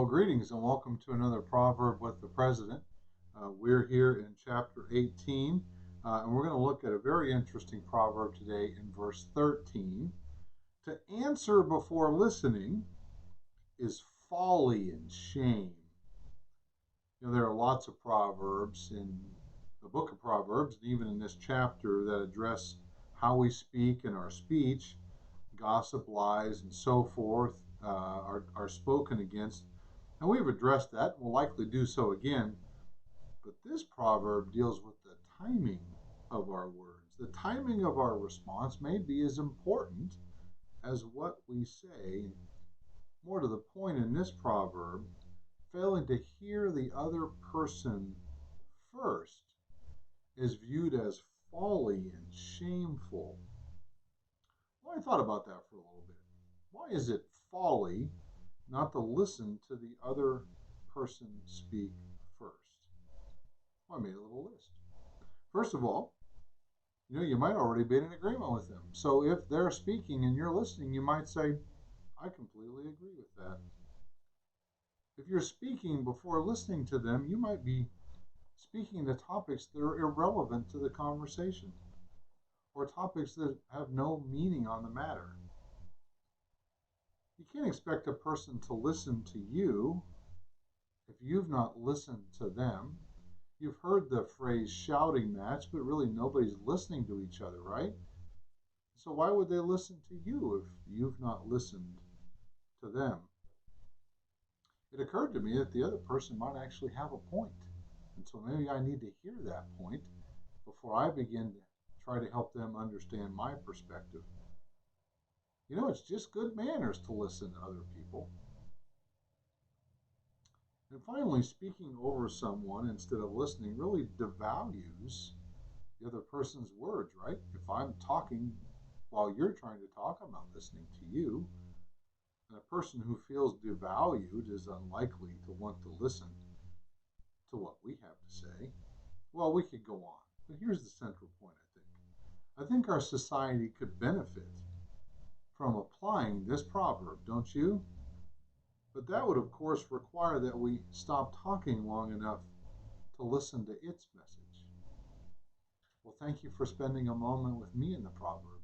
Well, greetings and welcome to another Proverb with the President. We're here in chapter 18, and we're going to look at a very interesting proverb today in verse 13. To answer before listening is folly and shame. There are lots of proverbs in the book of Proverbs, and even in this chapter, that address how we speak and our speech. Gossip, lies, and so forth are spoken against. And we've addressed that, and we'll likely do so again. But this proverb deals with the timing of our words. The timing of our response may be as important as what we say. More to the point, in this proverb, failing to hear the other person first is viewed as folly and shameful. Well, I thought about that for a little bit. Why is it folly not to listen to the other person speak first? Well, I made a little list. First of all, you might already be in agreement with them. So if they're speaking and you're listening, you might say, I completely agree with that. If you're speaking before listening to them, you might be speaking to topics that are irrelevant to the conversation, or topics that have no meaning on the matter. You can't expect a person to listen to you if you've not listened to them. You've heard the phrase shouting match, but really nobody's listening to each other, right? So why would they listen to you if you've not listened to them? It occurred to me that the other person might actually have a point. And so maybe I need to hear that point before I begin to try to help them understand my perspective. It's just good manners to listen to other people. And finally, speaking over someone instead of listening really devalues the other person's words, right? If I'm talking while you're trying to talk, I'm not listening to you. And a person who feels devalued is unlikely to want to listen to what we have to say. Well, we could go on, but here's the central point, I think. I think our society could benefit from applying this proverb, don't you? But that would, of course, require that we stop talking long enough to listen to its message. Well, thank you for spending a moment with me in the Proverbs.